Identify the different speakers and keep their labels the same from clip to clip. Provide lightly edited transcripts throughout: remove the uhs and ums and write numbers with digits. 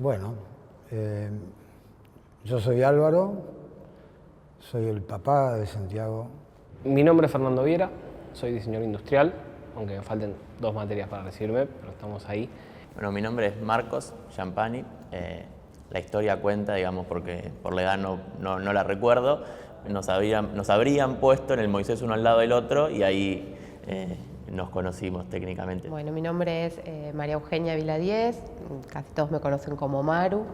Speaker 1: Bueno, eh, yo soy Álvaro, soy el papá de Santiago.
Speaker 2: Mi nombre es Fernando Viera, soy diseñador industrial, aunque me falten 2 materias para recibirme, pero estamos ahí.
Speaker 3: Bueno, mi nombre es Marcos Champani. La historia cuenta, digamos, porque por la edad no la recuerdo. Nos habrían puesto en el Moisés uno al lado del otro y ahí nos conocimos técnicamente.
Speaker 4: Bueno, mi nombre es María Eugenia Viladiez, casi todos me conocen como Maru.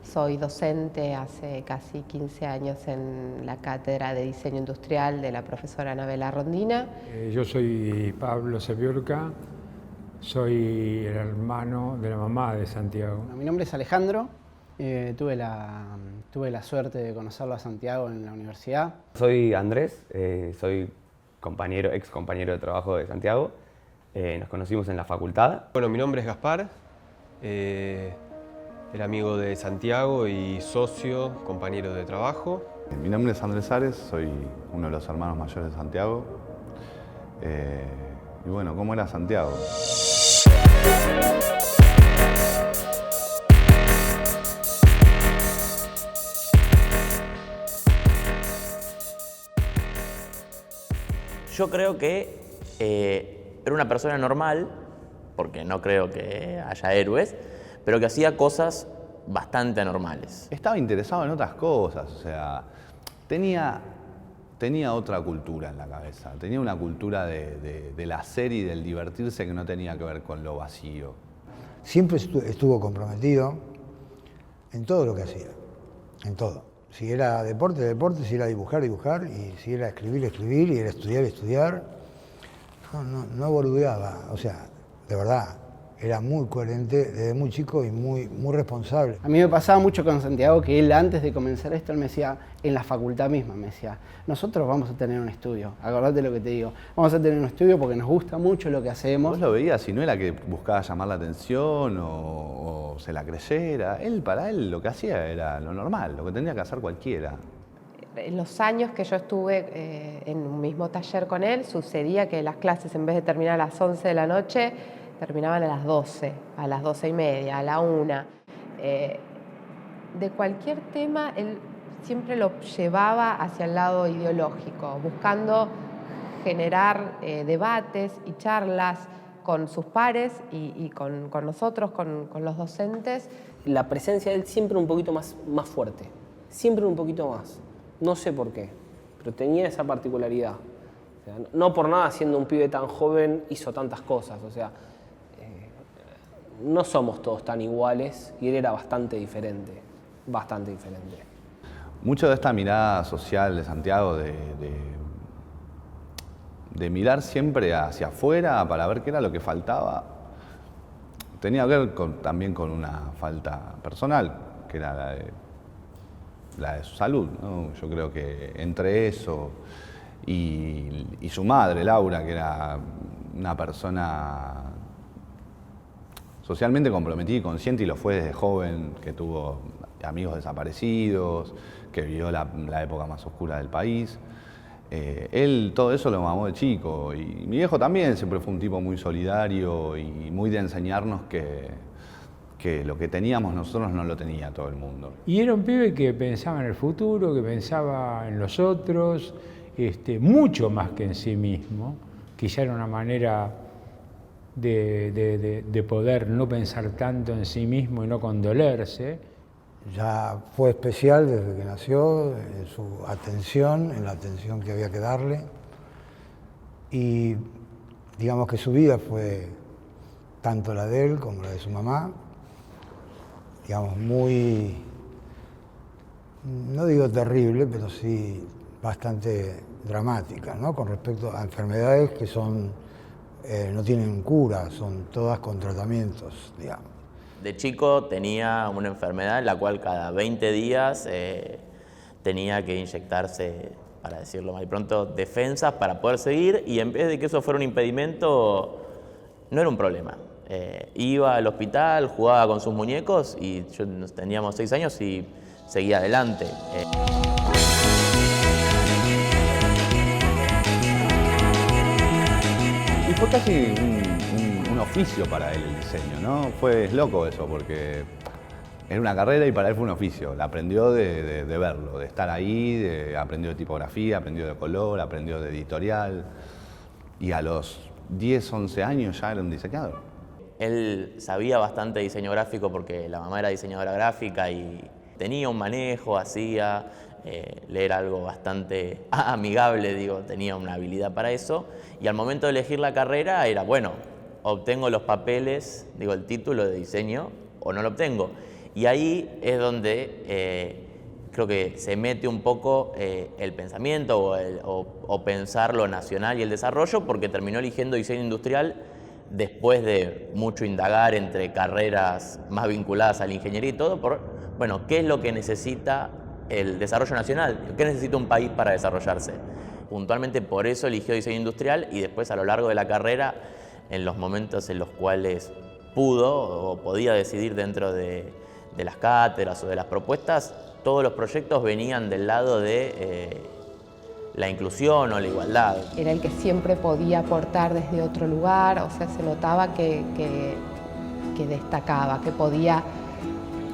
Speaker 4: Soy docente hace casi 15 años en la Cátedra de Diseño Industrial de la profesora Anabela Rondina.
Speaker 5: Yo soy Pablo Sepiurca, soy el hermano de la mamá de Santiago.
Speaker 6: Bueno, mi nombre es Alejandro, tuve la suerte de conocerlo a Santiago en la universidad.
Speaker 7: Soy Andrés, soy ex compañero de trabajo de Santiago. Nos conocimos en la facultad.
Speaker 8: Bueno, mi nombre es Gaspar, el amigo de Santiago y socio, compañero de trabajo.
Speaker 9: Mi nombre es Andrés Ares, soy uno de los hermanos mayores de Santiago. Y bueno, ¿cómo era Santiago?
Speaker 3: Yo creo que era una persona normal, porque no creo que haya héroes, pero que hacía cosas bastante anormales.
Speaker 9: Estaba interesado en otras cosas, o sea, tenía otra cultura en la cabeza. Tenía una cultura del hacer y del divertirse que no tenía que ver con lo vacío.
Speaker 1: Siempre estuvo comprometido en todo lo que hacía, en todo. Si era deporte, deporte, si era dibujar, dibujar, y si era escribir, escribir, y era estudiar, estudiar. No boludeaba, o sea, de verdad, era muy coherente desde muy chico y muy responsable.
Speaker 6: A mí me pasaba mucho con Santiago que él antes de comenzar esto, él me decía, en la facultad misma, me decía, nosotros vamos a tener un estudio, acordate lo que te digo, vamos a tener un estudio porque nos gusta mucho lo que hacemos.
Speaker 9: Vos lo veías y no era que buscaba llamar la atención o se la creyera. Para él lo que hacía era lo normal, lo que tenía que hacer cualquiera.
Speaker 4: En los años que yo estuve en un mismo taller con él, sucedía que las clases, en vez de terminar a las 11 de la noche, terminaban a las 12, a las 12:30, a la 1. De cualquier tema, él siempre lo llevaba hacia el lado ideológico, buscando generar debates y charlas con sus pares y con nosotros, con los docentes.
Speaker 2: La presencia de él siempre un poquito más fuerte, siempre un poquito más. No sé por qué, pero tenía esa particularidad. O sea, no por nada, siendo un pibe tan joven, hizo tantas cosas. O sea, no somos todos tan iguales y él era bastante diferente, bastante diferente.
Speaker 9: Mucho de esta mirada social de Santiago, de mirar siempre hacia afuera para ver qué era lo que faltaba, tenía que ver también con una falta personal, que era la de su salud, ¿no? Yo creo que entre eso y su madre, Laura, que era una persona socialmente comprometida y consciente, y lo fue desde joven, que tuvo amigos desaparecidos, que vivió la época más oscura del país. Él todo eso lo mamó de chico, y mi viejo también siempre fue un tipo muy solidario y muy de enseñarnos que lo que teníamos nosotros no lo tenía todo el mundo.
Speaker 5: Y era un pibe que pensaba en el futuro, que pensaba en los otros, mucho más que en sí mismo. Quizá era una manera de poder no pensar tanto en sí mismo y no condolerse.
Speaker 1: Ya fue especial desde que nació, en su atención, en la atención que había que darle. Y digamos que su vida fue tanto la de él como la de su mamá, digamos, muy, no digo terrible, pero sí bastante dramática, ¿no? Con respecto a enfermedades que no tienen cura, son todas con tratamientos, digamos.
Speaker 3: De chico tenía una enfermedad en la cual cada 20 días tenía que inyectarse, para decirlo mal y pronto, defensas para poder seguir, y en vez de que eso fuera un impedimento, no era un problema. Iba al hospital, jugaba con sus muñecos, y teníamos 6 años y seguía adelante.
Speaker 9: Y fue casi un oficio para él el diseño, ¿no? Es loco eso, porque Era una carrera y para él fue un oficio. La aprendió de verlo, de estar ahí, aprendió de tipografía, aprendió de color, aprendió de editorial. Y a los 10, 11 años ya era un diseñador.
Speaker 3: Él sabía bastante diseño gráfico porque la mamá era diseñadora gráfica y tenía un manejo, hacía, leer algo bastante amigable, digo, tenía una habilidad para eso. Y al momento de elegir la carrera era, bueno, obtengo los papeles, digo, el título de diseño o no lo obtengo. Y ahí es donde creo que se mete un poco el pensamiento o pensar lo nacional y el desarrollo, porque terminó eligiendo diseño industrial después de mucho indagar entre carreras más vinculadas a la ingeniería y todo, por, bueno, ¿qué es lo que necesita el desarrollo nacional? ¿Qué necesita un país para desarrollarse? Puntualmente por eso eligió diseño industrial y después a lo largo de la carrera, en los momentos en los cuales pudo o podía decidir dentro de las cátedras o de las propuestas, todos los proyectos venían del lado de la inclusión o la igualdad.
Speaker 4: Era el que siempre podía aportar desde otro lugar, o sea, se notaba que destacaba, que podía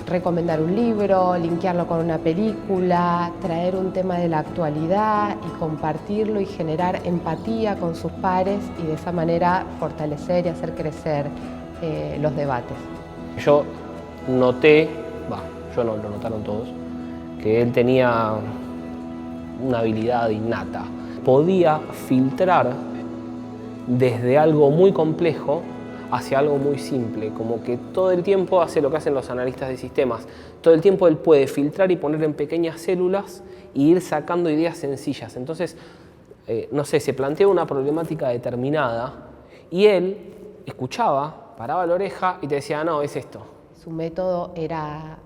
Speaker 4: recomendar un libro, linkearlo con una película, traer un tema de la actualidad y compartirlo y generar empatía con sus pares y de esa manera fortalecer y hacer crecer los debates.
Speaker 2: Yo noté, yo no, lo notaron todos, que él tenía una habilidad innata. Podía filtrar desde algo muy complejo hacia algo muy simple, como que todo el tiempo hace lo que hacen los analistas de sistemas. Todo el tiempo él puede filtrar y poner en pequeñas células e ir sacando ideas sencillas. Entonces, no sé, se plantea una problemática determinada y él escuchaba, paraba la oreja y te decía, no, es esto.
Speaker 4: Su método era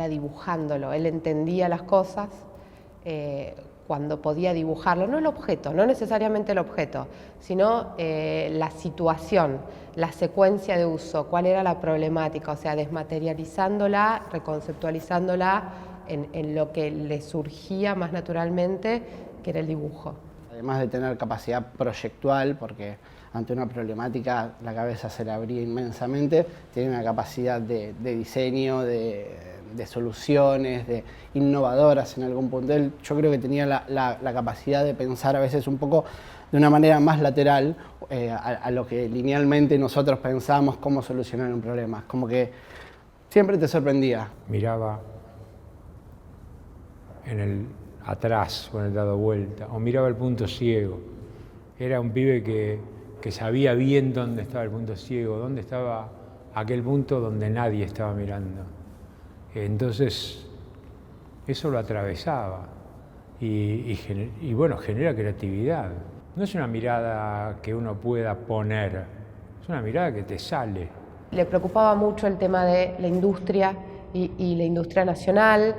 Speaker 4: dibujándolo, él entendía las cosas cuando podía dibujarlo, no el objeto, no necesariamente el objeto, sino la situación, la secuencia de uso, cuál era la problemática, o sea, desmaterializándola, reconceptualizándola en lo que le surgía más naturalmente, que era el dibujo.
Speaker 6: Además de tener capacidad proyectual, porque ante una problemática la cabeza se le abría inmensamente, tiene una capacidad de diseño, de soluciones, de innovadoras en algún punto. Él, yo creo que tenía la capacidad de pensar a veces un poco de una manera más lateral a lo que linealmente nosotros pensamos cómo solucionar un problema. Como que siempre te sorprendía.
Speaker 5: Miraba atrás con el dado vuelta, o miraba el punto ciego. Era un pibe que sabía bien dónde estaba el punto ciego, dónde estaba aquel punto donde nadie estaba mirando. Entonces, eso lo atravesaba y bueno, genera creatividad. No es una mirada que uno pueda poner, es una mirada que te sale.
Speaker 4: Le preocupaba mucho el tema de la industria y la industria nacional.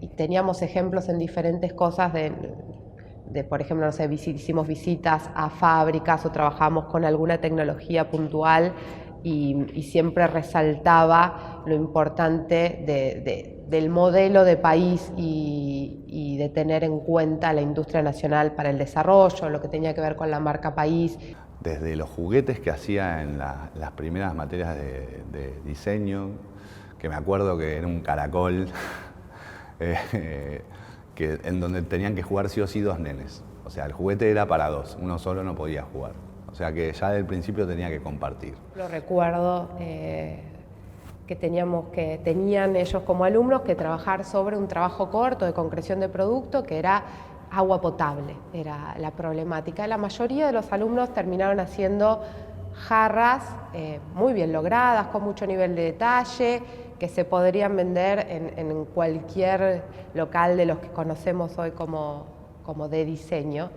Speaker 4: Y teníamos ejemplos en diferentes cosas de por ejemplo, no sé, hicimos visitas a fábricas o trabajamos con alguna tecnología puntual y siempre resaltaba lo importante del modelo de país y de tener en cuenta la industria nacional para el desarrollo, lo que tenía que ver con la marca país.
Speaker 9: Desde los juguetes que hacía en las primeras materias de diseño, que me acuerdo que era un caracol, en donde tenían que jugar sí o sí dos nenes. O sea, el juguete era para dos, uno solo no podía jugar. O sea que ya del principio tenía que compartir.
Speaker 4: Lo recuerdo que tenían ellos como alumnos que trabajar sobre un trabajo corto de concreción de producto que era agua potable, era la problemática. La mayoría de los alumnos terminaron haciendo jarras muy bien logradas, con mucho nivel de detalle, que se podrían vender en cualquier local de los que conocemos hoy como de diseño.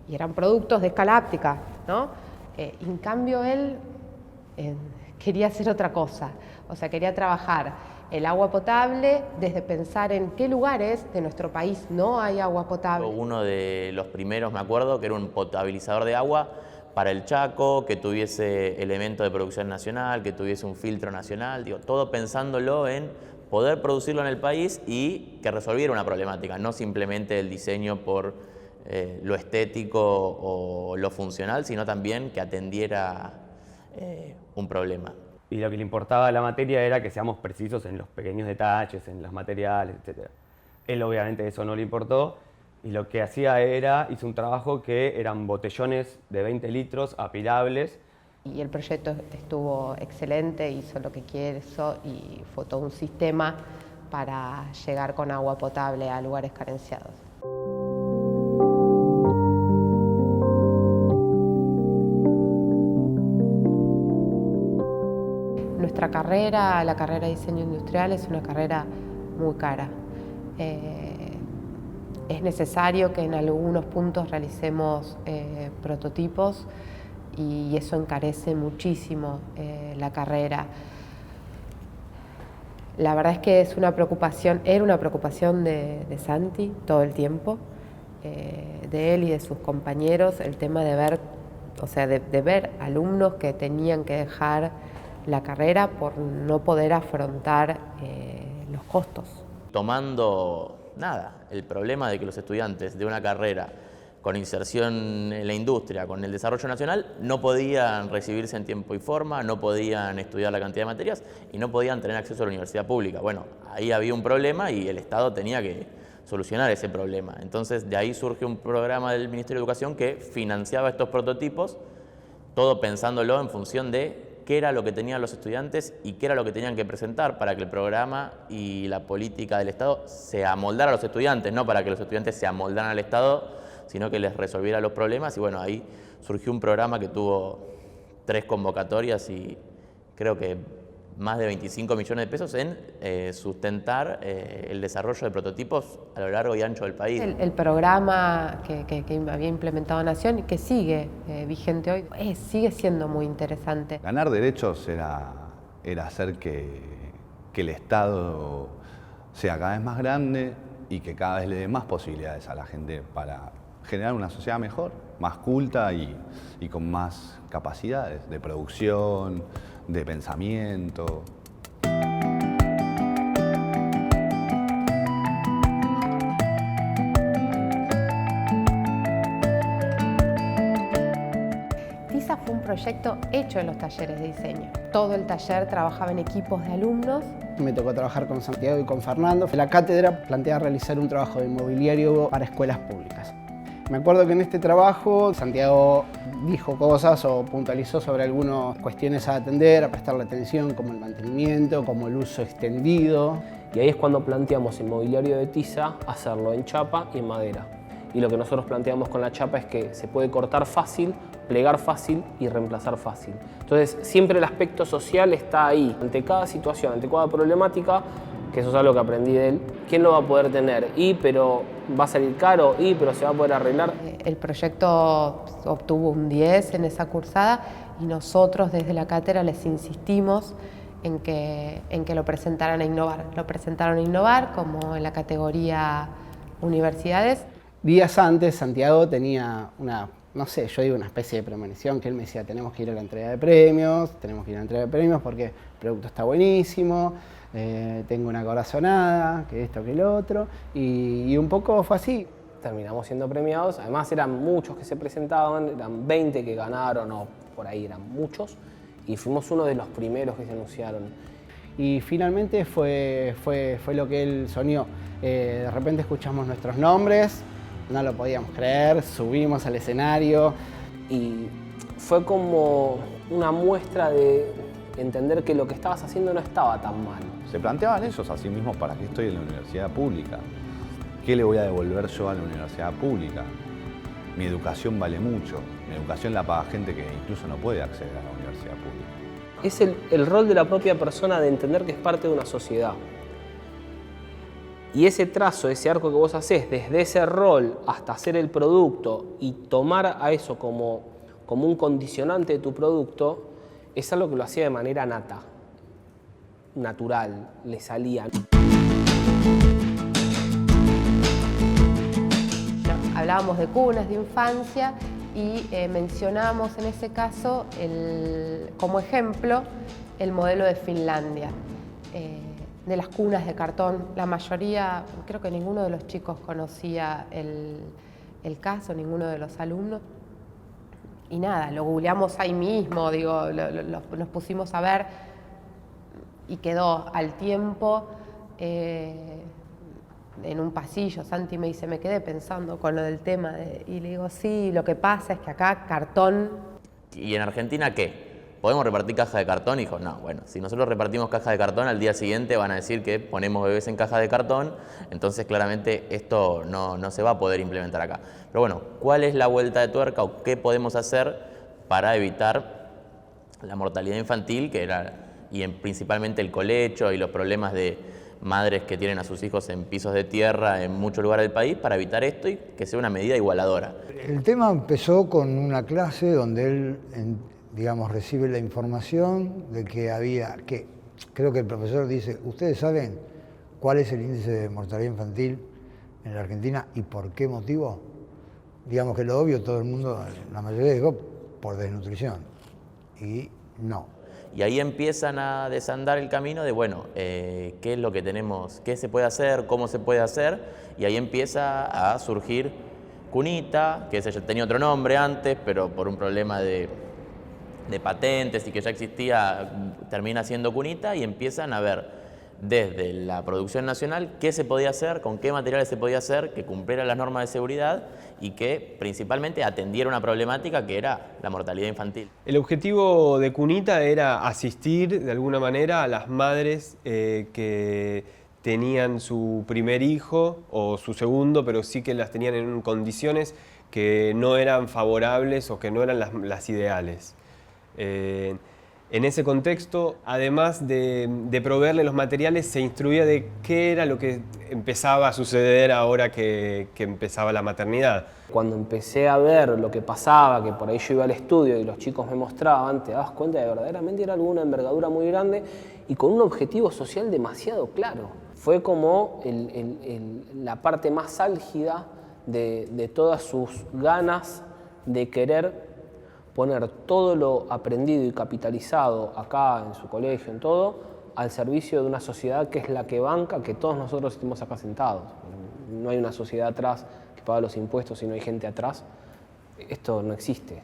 Speaker 4: Y eran productos de escala áptica, ¿no? En cambio él quería hacer otra cosa, o sea, quería trabajar el agua potable desde pensar en qué lugares de nuestro país no hay agua potable.
Speaker 3: Uno de los primeros, me acuerdo, que era un potabilizador de agua para el Chaco, que tuviese elementos de producción nacional, que tuviese un filtro nacional, digo, todo pensándolo en poder producirlo en el país y que resolviera una problemática, no simplemente el diseño por lo estético o lo funcional, sino también que atendiera un problema.
Speaker 7: y lo que le importaba a la materia era que seamos precisos en los pequeños detalles, en los materiales, etc. Él obviamente eso no le importó y lo que hacía hizo un trabajo que eran botellones de 20 litros apilables.
Speaker 4: Y el proyecto estuvo excelente, hizo lo que quiso y fue todo un sistema para llegar con agua potable a lugares carenciados. Nuestra carrera, la carrera de diseño industrial, es una carrera muy cara. Es necesario que en algunos puntos realicemos prototipos y eso encarece muchísimo la carrera. La verdad es que es una preocupación, era una preocupación de Santi todo el tiempo, de él y de sus compañeros, el tema de ver, de ver alumnos que tenían que dejar la carrera por no poder afrontar los costos.
Speaker 3: Tomando el problema de que los estudiantes de una carrera con inserción en la industria, con el desarrollo nacional, no podían recibirse en tiempo y forma, no podían estudiar la cantidad de materias y no podían tener acceso a la universidad pública. Bueno, ahí había un problema y el Estado tenía que solucionar ese problema. Entonces, de ahí surge un programa del Ministerio de Educación que financiaba estos prototipos, todo pensándolo en función de qué era lo que tenían los estudiantes y qué era lo que tenían que presentar para que el programa y la política del Estado se amoldara a los estudiantes, no para que los estudiantes se amoldaran al Estado, sino que les resolviera los problemas. Y bueno, ahí surgió un programa que tuvo 3 convocatorias y creo que más de 25 millones de pesos en sustentar el desarrollo de prototipos a lo largo y ancho del país.
Speaker 4: El programa que había implementado Nación y que sigue vigente hoy, sigue siendo muy interesante.
Speaker 9: Ganar derechos era hacer que el Estado sea cada vez más grande y que cada vez le dé más posibilidades a la gente para generar una sociedad mejor, más culta y con más capacidades de producción, de pensamiento.
Speaker 4: TISA fue un proyecto hecho en los talleres de diseño. Todo el taller trabajaba en equipos de alumnos.
Speaker 6: Me tocó trabajar con Santiago y con Fernando. La cátedra plantea realizar un trabajo de mobiliario para escuelas públicas. Me acuerdo que en este trabajo Santiago dijo cosas o puntualizó sobre algunas cuestiones a atender, a prestarle atención, como el mantenimiento, como el uso extendido.
Speaker 2: Y ahí es cuando planteamos el mobiliario de tiza hacerlo en chapa y en madera. Y lo que nosotros planteamos con la chapa es que se puede cortar fácil, plegar fácil y reemplazar fácil. Entonces siempre el aspecto social está ahí. Ante cada situación, ante cada problemática, que eso es algo que aprendí de él, ¿quién lo va a poder tener? Pero va a salir caro, pero se va a poder arreglar.
Speaker 4: El proyecto obtuvo un 10 en esa cursada y nosotros desde la cátedra les insistimos en que lo presentaran a innovar. Lo presentaron a innovar como en la categoría universidades.
Speaker 6: Días antes Santiago tenía una especie de premonición que él me decía, tenemos que ir a la entrega de premios, porque el producto está buenísimo, tengo una corazonada, que esto, que el otro, y un poco fue así.
Speaker 2: Terminamos siendo premiados, además eran muchos que se presentaban, eran 20 que ganaron, o por ahí eran muchos, y fuimos uno de los primeros que se anunciaron.
Speaker 6: Y finalmente fue lo que él soñó. De repente escuchamos nuestros nombres, no lo podíamos creer, subimos al escenario.
Speaker 2: Y fue como una muestra de entender que lo que estabas haciendo no estaba tan mal.
Speaker 9: Se planteaban ellos a sí mismos, ¿para qué estoy en la universidad pública? ¿Qué le voy a devolver yo a la universidad pública? Mi educación vale mucho. Mi educación la paga gente que incluso no puede acceder a la universidad pública.
Speaker 2: Es el rol de la propia persona de entender que es parte de una sociedad. Y ese trazo, ese arco que vos hacés, desde ese rol hasta hacer el producto y tomar a eso como un condicionante de tu producto, es algo que lo hacía de manera natural, le salía.
Speaker 4: Hablábamos de cunas, de infancia y mencionamos en ese caso como ejemplo el modelo de Finlandia. De las cunas de cartón, la mayoría, creo que ninguno de los chicos conocía el caso, ninguno de los alumnos. Y nada, lo googleamos ahí mismo, nos pusimos a ver y quedó al tiempo en un pasillo. Santi me dice, me quedé pensando con lo del tema, y le digo, sí, lo que pasa es que acá cartón...
Speaker 3: ¿Y en Argentina qué? ¿Podemos repartir caja de cartón? Y dijo, no, bueno, si nosotros repartimos caja de cartón, al día siguiente van a decir que ponemos bebés en caja de cartón, entonces claramente esto no se va a poder implementar acá. Pero bueno, ¿cuál es la vuelta de tuerca o qué podemos hacer para evitar la mortalidad infantil, principalmente el colecho y los problemas de madres que tienen a sus hijos en pisos de tierra en muchos lugares del país, para evitar esto y que sea una medida igualadora?
Speaker 1: El tema empezó con una clase donde él, digamos, recibe la información de que creo que el profesor dice, ¿ustedes saben cuál es el índice de mortalidad infantil en la Argentina y por qué motivo? Digamos que lo obvio, todo el mundo, la mayoría dijo, por desnutrición. Y no.
Speaker 3: Y ahí empiezan a desandar el camino de, bueno, qué es lo que tenemos, qué se puede hacer, cómo se puede hacer, y ahí empieza a surgir Cunita, que ese ya tenía otro nombre antes, pero por un problema de patentes y que ya existía, termina siendo Cunita, y empiezan a ver desde la producción nacional qué se podía hacer, con qué materiales se podía hacer, que cumpliera las normas de seguridad y que principalmente atendiera una problemática que era la mortalidad infantil.
Speaker 8: El objetivo de Cunita era asistir de alguna manera a las madres que tenían su primer hijo o su segundo, pero sí que las tenían en condiciones que no eran favorables o que no eran las ideales. En ese contexto, además de proveerle los materiales, se instruía de qué era lo que empezaba a suceder ahora que empezaba la maternidad.
Speaker 2: Cuando empecé a ver lo que pasaba, que por ahí yo iba al estudio y los chicos me mostraban, te das cuenta de que verdaderamente era alguna envergadura muy grande y con un objetivo social demasiado claro. Fue como la parte más álgida de todas sus ganas de querer poner todo lo aprendido y capitalizado acá en su colegio, en todo, al servicio de una sociedad que es la que banca que todos nosotros estemos acá sentados. No hay una sociedad atrás que paga los impuestos y no hay gente atrás. Esto no existe.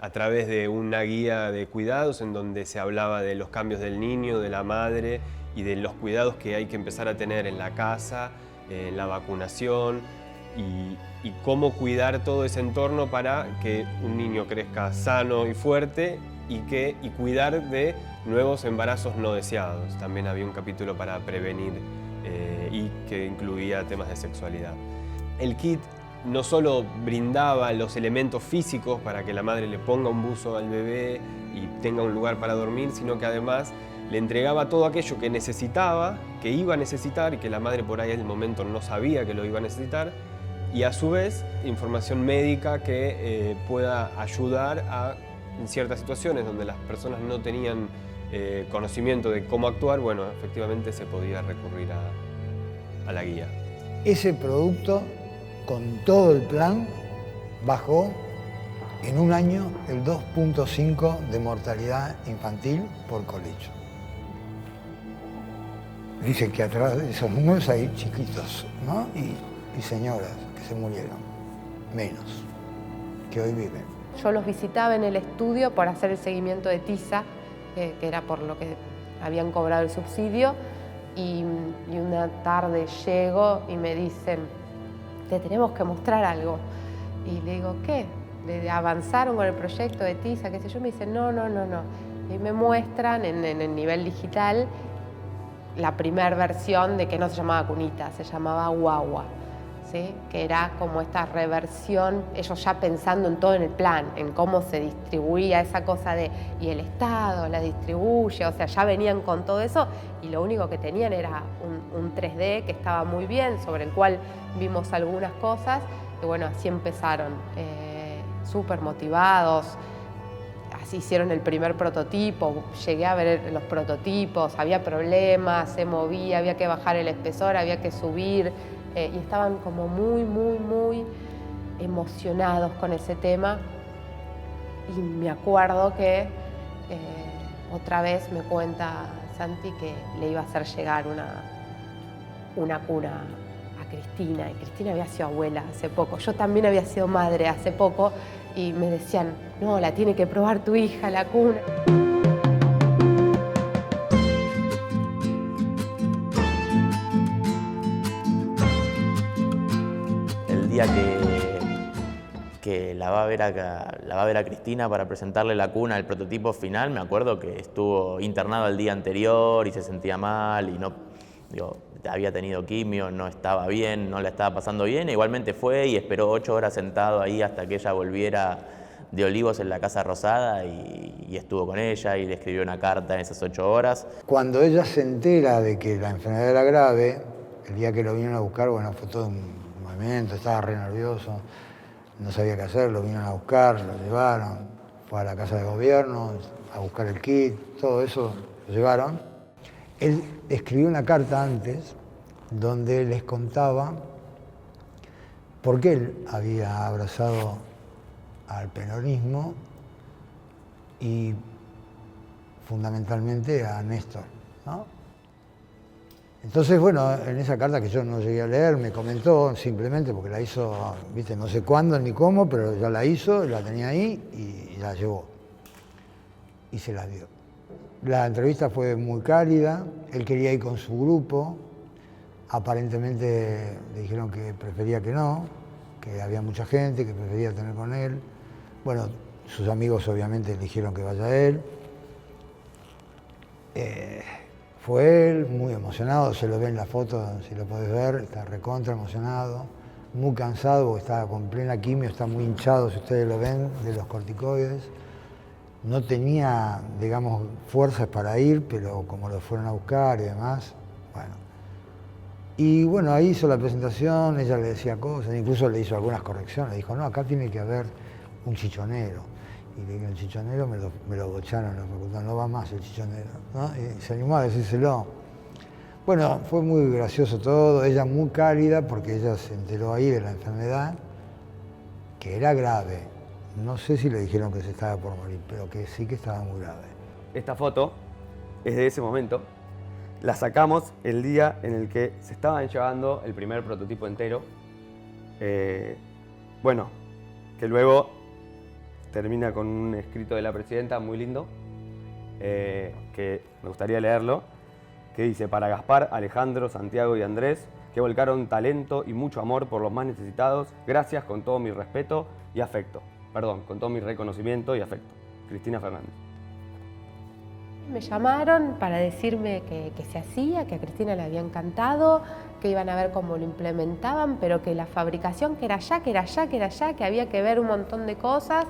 Speaker 8: A través de una guía de cuidados en donde se hablaba de los cambios del niño, de la madre y de los cuidados que hay que empezar a tener en la casa, en la vacunación, y cómo cuidar todo ese entorno para que un niño crezca sano y fuerte y cuidar de nuevos embarazos no deseados. También había un capítulo para prevenir y que incluía temas de sexualidad. El kit no solo brindaba los elementos físicos para que la madre le ponga un buzo al bebé y tenga un lugar para dormir, sino que además le entregaba todo aquello que necesitaba, que iba a necesitar y que la madre por ahí en el momento no sabía que lo iba a necesitar, y a su vez información médica que pueda ayudar en ciertas situaciones donde las personas no tenían conocimiento de cómo actuar, bueno, efectivamente se podía recurrir a la guía.
Speaker 1: Ese producto, con todo el plan, bajó en un año el 2.5 de mortalidad infantil por colecho. Dicen que atrás de esos números hay chiquitos, ¿no? Y señoras que se murieron, menos, que hoy viven.
Speaker 4: Yo los visitaba en el estudio por hacer el seguimiento de TISA, que era por lo que habían cobrado el subsidio, y una tarde llego y me dicen, te tenemos que mostrar algo. Y le digo, ¿qué? ¿Avanzaron con el proyecto de TISA? ¿Qué sé yo? Me dicen, no. Y me muestran en el nivel digital la primera versión de que no se llamaba Cunita, se llamaba Guagua. ¿Sí? Que era como esta reversión, ellos ya pensando en todo en el plan, en cómo se distribuía esa cosa de, y el Estado la distribuye, o sea, ya venían con todo eso y lo único que tenían era un 3D que estaba muy bien, sobre el cual vimos algunas cosas, y bueno, así empezaron, súper motivados. Así hicieron el primer prototipo, llegué a ver los prototipos, había problemas, se movía, había que bajar el espesor, había que subir, y estaban como muy emocionados con ese tema. Y me acuerdo que otra vez me cuenta Santi que le iba a hacer llegar una cuna a Cristina, y Cristina había sido abuela hace poco, yo también había sido madre hace poco, y me decían, no, la tiene que probar tu hija, la cuna.
Speaker 3: día que la va a ver a Cristina para presentarle la cuna, el prototipo final, me acuerdo que estuvo internado el día anterior y se sentía mal y no, digo, había tenido quimio, no estaba bien, no la estaba pasando bien, igualmente fue y esperó 8 horas sentado ahí hasta que ella volviera de Olivos en la Casa Rosada y estuvo con ella y le escribió una carta en esas 8 horas.
Speaker 1: Cuando ella se entera de que la enfermedad era grave, el día que lo vinieron a buscar, bueno, fue todo un movimiento, estaba re nervioso, no sabía qué hacer, lo vinieron a buscar, lo llevaron, fue a la Casa de Gobierno a buscar el kit, todo eso lo llevaron. Él escribió una carta antes donde les contaba por qué él había abrazado al peronismo y fundamentalmente a Néstor, ¿no? Entonces, bueno, en esa carta que yo no llegué a leer, me comentó simplemente porque la hizo, viste, no sé cuándo ni cómo, pero ya la hizo, la tenía ahí y la llevó y se la dio. La entrevista fue muy cálida, él quería ir con su grupo, aparentemente le dijeron que prefería que no, que había mucha gente, que prefería tener con él. Bueno, sus amigos obviamente le dijeron que vaya él. Fue él, muy emocionado, se lo ve en la foto, si lo podés ver, está recontra emocionado, muy cansado porque estaba con plena quimio, está muy hinchado, si ustedes lo ven, de los corticoides. No tenía, digamos, fuerzas para ir, pero como lo fueron a buscar y demás, bueno. Y bueno, ahí hizo la presentación, ella le decía cosas, incluso le hizo algunas correcciones, le dijo, no, acá tiene que haber un chichonero. Y le dije, el chichonero me lo bocharon en la facultad, no va más el chichonero, ¿no? Y se animó a decírselo. Bueno, fue muy gracioso todo, ella muy cálida porque ella se enteró ahí de la enfermedad, que era grave. No sé si le dijeron que se estaba por morir, pero que sí que estaba muy grave.
Speaker 7: Esta foto es de ese momento. La sacamos el día en el que se estaban llevando el primer prototipo entero. Bueno, que luego termina con un escrito de la presidenta muy lindo, que me gustaría leerlo, que dice: para Gaspar, Alejandro, Santiago y Andrés, que volcaron talento y mucho amor por los más necesitados, gracias con todo mi respeto y afecto. Perdón, con todo mi reconocimiento y afecto. Cristina Fernández.
Speaker 4: Me llamaron para decirme que se hacía, que a Cristina le había encantado, que iban a ver cómo lo implementaban, pero que la fabricación que era allá, que había que ver un montón de cosas.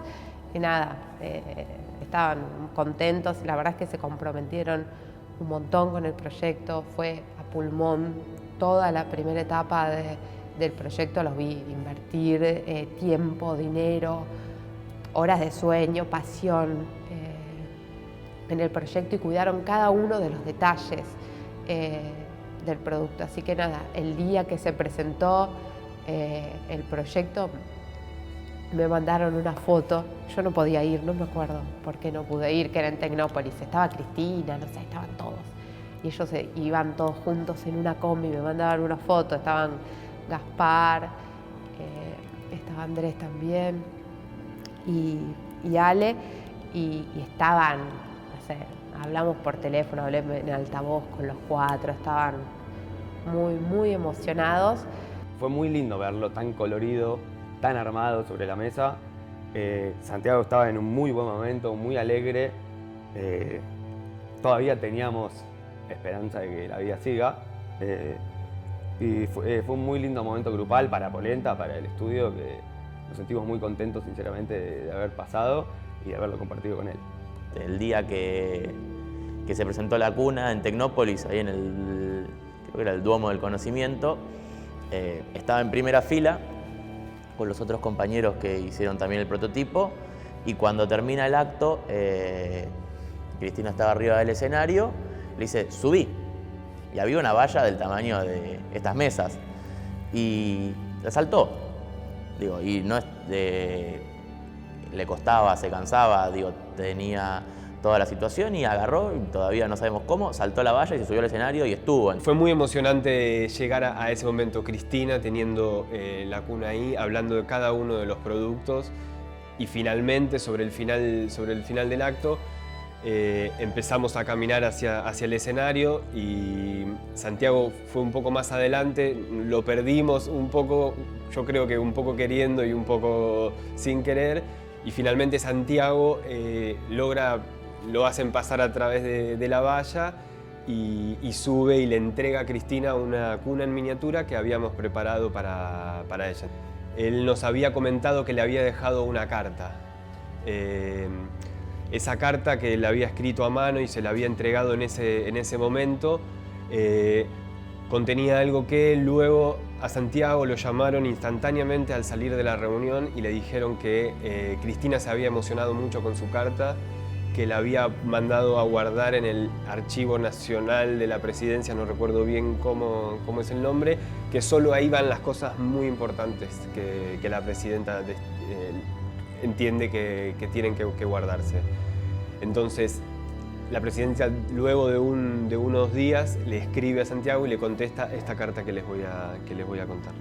Speaker 4: Y nada, estaban contentos, la verdad es que se comprometieron un montón con el proyecto, fue a pulmón toda la primera etapa del proyecto, los vi invertir tiempo, dinero, horas de sueño, pasión en el proyecto y cuidaron cada uno de los detalles del producto. Así que nada, el día que se presentó el proyecto me mandaron una foto, yo no podía ir, no me acuerdo por qué no pude ir, que era en Tecnópolis, estaba Cristina, no sé, estaban todos. Y ellos iban todos juntos en una combi, me mandaban una foto, estaban Gaspar, estaba Andrés también, y Ale, y estaban, no sé, hablamos por teléfono, hablé en altavoz con los 4, estaban muy, muy emocionados.
Speaker 7: Fue muy lindo verlo tan colorido, tan armado sobre la mesa. Santiago estaba en un muy buen momento, muy alegre. Todavía teníamos esperanza de que la vida siga. Y fue un muy lindo momento grupal para Polenta, para el estudio, que nos sentimos muy contentos, sinceramente, de haber pasado y de haberlo compartido con él.
Speaker 3: El día que se presentó la cuna en Tecnópolis, ahí en creo que era el Duomo del Conocimiento, estaba en primera fila con los otros compañeros que hicieron también el prototipo, y cuando termina el acto, Cristina estaba arriba del escenario, le dice, subí, y había una valla del tamaño de estas mesas, y la saltó, digo, y no le costaba, se cansaba, digo, tenía toda la situación y agarró, y todavía no sabemos cómo, saltó la valla y se subió al escenario y estuvo.
Speaker 8: Fue muy emocionante llegar a ese momento, Cristina teniendo la cuna ahí, hablando de cada uno de los productos, y finalmente sobre el final del acto empezamos a caminar hacia el escenario y Santiago fue un poco más adelante, lo perdimos un poco, yo creo que un poco queriendo y un poco sin querer, y finalmente Santiago lo hacen pasar a través de la valla y sube y le entrega a Cristina una cuna en miniatura que habíamos preparado para ella. Él nos había comentado que le había dejado una carta. Esa carta que le había escrito a mano y se la había entregado en ese momento, contenía algo que luego a Santiago lo llamaron instantáneamente al salir de la reunión y le dijeron que Cristina se había emocionado mucho con su carta, que la había mandado a guardar en el Archivo Nacional de la Presidencia, no recuerdo bien cómo es el nombre, que solo ahí van las cosas muy importantes que la presidenta entiende que tienen que guardarse. Entonces, la presidencia luego de unos días le escribe a Santiago y le contesta esta carta que les voy a contar.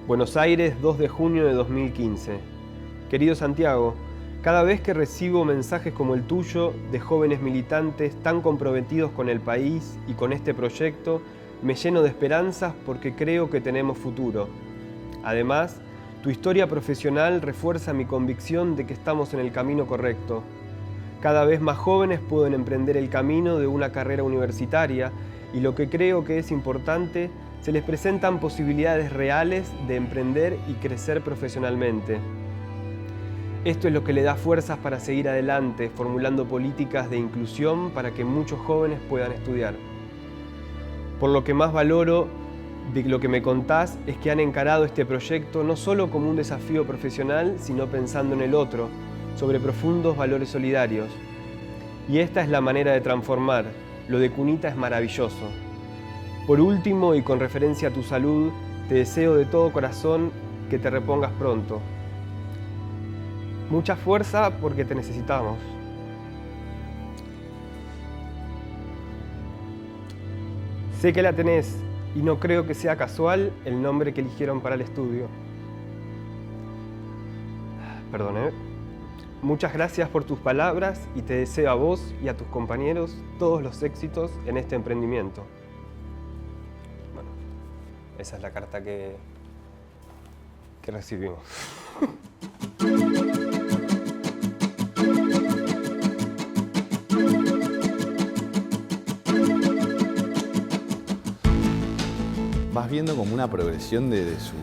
Speaker 8: Buenos Aires, 2 de junio de 2015. Querido Santiago, cada vez que recibo mensajes como el tuyo de jóvenes militantes tan comprometidos con el país y con este proyecto, me lleno de esperanzas porque creo que tenemos futuro. Además, tu historia profesional refuerza mi convicción de que estamos en el camino correcto. Cada vez más jóvenes pueden emprender el camino de una carrera universitaria y lo que creo que es importante, se les presentan posibilidades reales de emprender y crecer profesionalmente. Esto es lo que le da fuerzas para seguir adelante, formulando políticas de inclusión para que muchos jóvenes puedan estudiar. Por lo que más valoro de lo que me contás es que han encarado este proyecto no solo como un desafío profesional, sino pensando en el otro, sobre profundos valores solidarios. Y esta es la manera de transformar. Lo de Cunita es maravilloso. Por último, y con referencia a tu salud, te deseo de todo corazón que te repongas pronto. Mucha fuerza porque te necesitamos. Sé que la tenés y no creo que sea casual el nombre que eligieron para el estudio. Perdón, Muchas gracias por tus palabras y te deseo a vos y a tus compañeros todos los éxitos en este emprendimiento. Bueno, esa es la carta que recibimos.
Speaker 9: Vas viendo como una progresión de su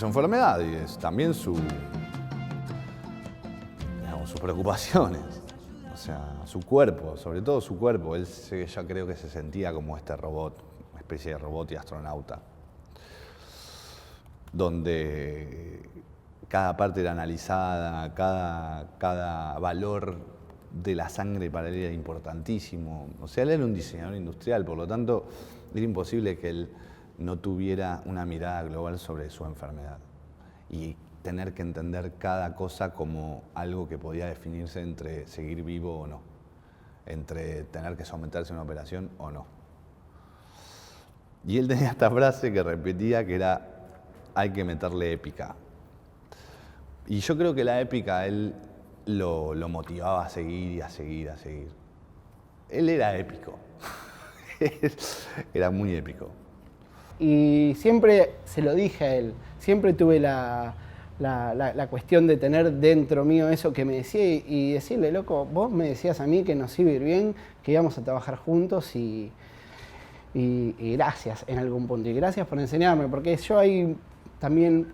Speaker 9: enfermedad y también sus preocupaciones. O sea, su cuerpo, sobre todo su cuerpo. Él ya creo que se sentía como este robot, una especie de robot y astronauta, donde cada parte era analizada, cada valor de la sangre para él era importantísimo. O sea, él era un diseñador industrial, por lo tanto, era imposible que él no tuviera una mirada global sobre su enfermedad y tener que entender cada cosa como algo que podía definirse entre seguir vivo o no, entre tener que someterse a una operación o no. Y él tenía esta frase que repetía que era: hay que meterle épica. Y yo creo que la épica a él lo motivaba a seguir y a seguir, a seguir. Él era épico. Era muy épico.
Speaker 6: Y siempre se lo dije a él, siempre tuve la cuestión de tener dentro mío eso que me decía y decirle: loco, vos me decías a mí que nos iba a ir bien, que íbamos a trabajar juntos y gracias en algún punto. Y gracias por enseñarme, porque yo ahí también,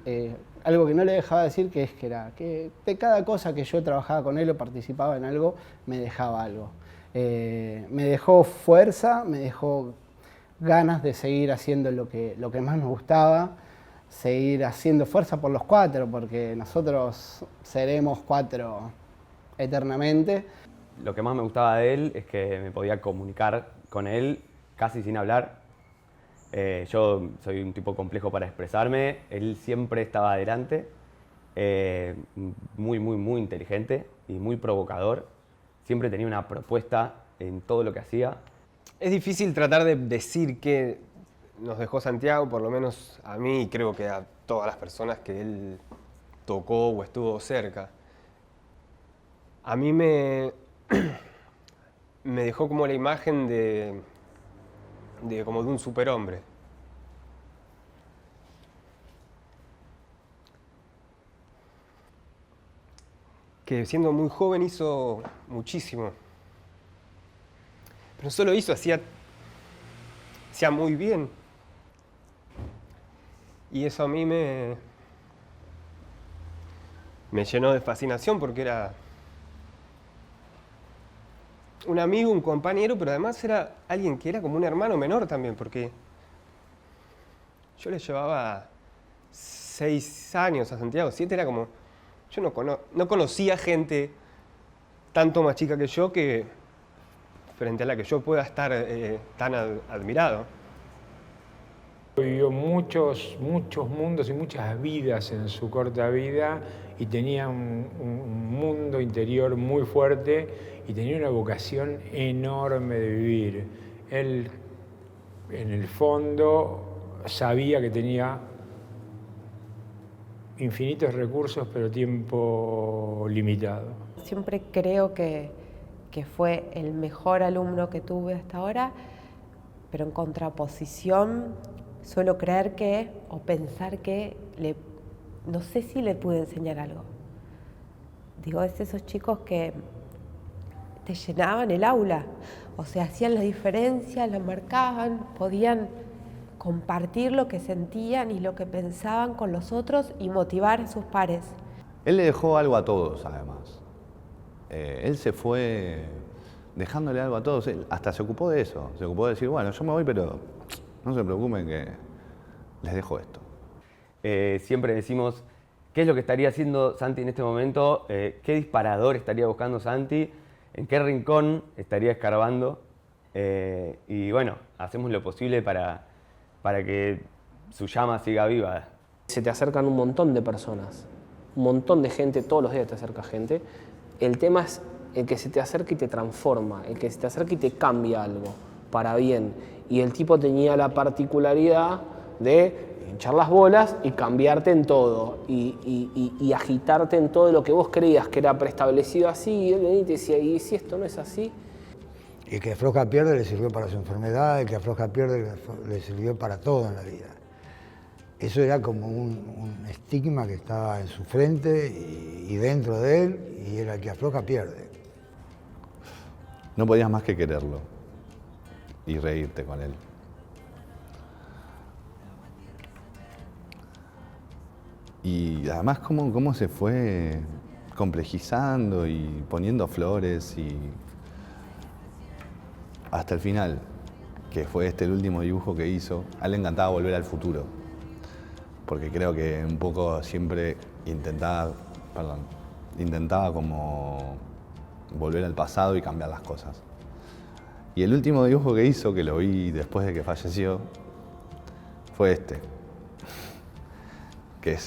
Speaker 6: algo que no le dejaba decir, que de cada cosa que yo trabajaba con él o participaba en algo, me dejaba algo. Me dejó fuerza, me dejó ganas de seguir haciendo lo que más nos gustaba, seguir haciendo fuerza por los 4, porque nosotros seremos 4 eternamente.
Speaker 7: Lo que más me gustaba de él es que me podía comunicar con él casi sin hablar. Yo soy un tipo complejo para expresarme, él siempre estaba adelante, muy inteligente y muy provocador. Siempre tenía una propuesta en todo lo que hacía.
Speaker 8: Es difícil tratar de decir qué nos dejó Santiago, por lo menos a mí y creo que a todas las personas que él tocó o estuvo cerca. A mí me dejó como la imagen de como de un superhombre. Que siendo muy joven hizo muchísimo. Pero no solo hizo, hacía muy bien. Y eso a mí me llenó de fascinación porque era un amigo, un compañero, pero además era alguien que era como un hermano menor también, porque yo le llevaba 6 años a Santiago, 7, era como, yo no conocía gente tanto más chica que yo que frente a la que yo pueda estar tan admirado.
Speaker 5: Vivió muchos mundos y muchas vidas en su corta vida y tenía un mundo interior muy fuerte y tenía una vocación enorme de vivir. Él, en el fondo, sabía que tenía infinitos recursos, pero tiempo limitado.
Speaker 4: Siempre creo que fue el mejor alumno que tuve hasta ahora, pero en contraposición suelo creer que, o pensar que, no sé si le pude enseñar algo. Digo, es esos chicos que te llenaban el aula, o sea, hacían la diferencia, la marcaban, podían compartir lo que sentían y lo que pensaban con los otros y motivar a sus pares.
Speaker 9: Él le dejó algo a todos, además. Él se fue dejándole algo a todos. Él hasta se ocupó de eso. Se ocupó de decir, bueno, yo me voy, pero no se preocupen que les dejo esto.
Speaker 7: Siempre decimos, ¿qué es lo que estaría haciendo Santi en este momento? ¿Qué disparador estaría buscando Santi? ¿En qué rincón estaría escarbando? Y bueno, hacemos lo posible para que su llama siga viva.
Speaker 2: Se te acercan un montón de personas, un montón de gente, todos los días te acerca gente. El tema es el que se te acerca y te transforma, el que se te acerca y te cambia algo para bien. Y el tipo tenía la particularidad de hinchar las bolas y cambiarte en todo y agitarte en todo lo que vos creías que era preestablecido así, y él venía y te decía, ¿y si esto no es así?
Speaker 1: El que afloja pierde le sirvió para su enfermedad, el que afloja pierde le sirvió para todo en la vida. Eso era como un estigma que estaba en su frente y dentro de él, y era el que afloja pierde.
Speaker 9: No podías más que quererlo y reírte con él. Y además cómo se fue complejizando y poniendo flores y hasta el final, que fue el último dibujo que hizo. A él le encantaba volver al futuro, porque creo que un poco siempre intentaba como volver al pasado y cambiar las cosas. Y el último dibujo que hizo, que lo vi después de que falleció, fue que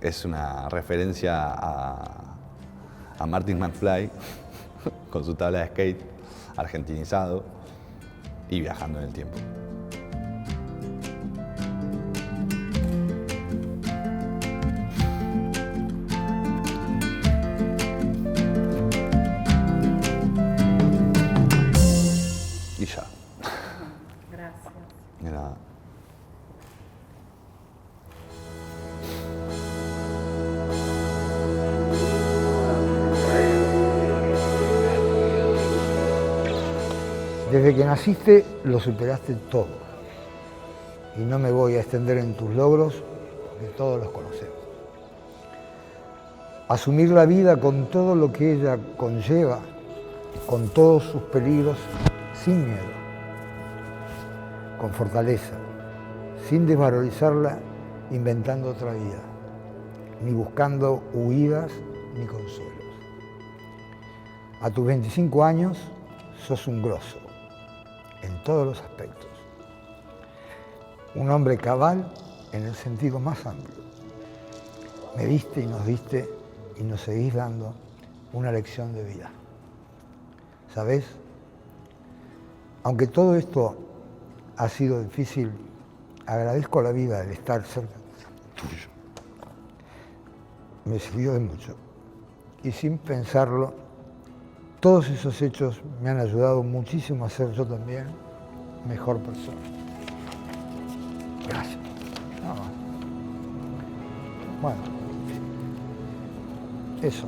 Speaker 9: es una referencia a Martin McFly con su tabla de skate, argentinizado y viajando en el tiempo. Y ya.
Speaker 4: Gracias.
Speaker 9: De nada.
Speaker 1: Desde que naciste lo superaste todo. Y no me voy a extender en tus logros, porque todos los conocemos. Asumir la vida con todo lo que ella conlleva, con todos sus peligros, sin miedo, con fortaleza, sin desvalorizarla, inventando otra vida, ni buscando huidas ni consuelos. A tus 25 años sos un grosso, en todos los aspectos. Un hombre cabal en el sentido más amplio. Me diste y nos seguís dando una lección de vida. ¿Sabés? Aunque todo esto ha sido difícil, agradezco a la vida el estar cerca tuyo. Me sirvió de mucho. Y sin pensarlo, todos esos hechos me han ayudado muchísimo a ser yo también mejor persona. Gracias. Nada más. Bueno, eso.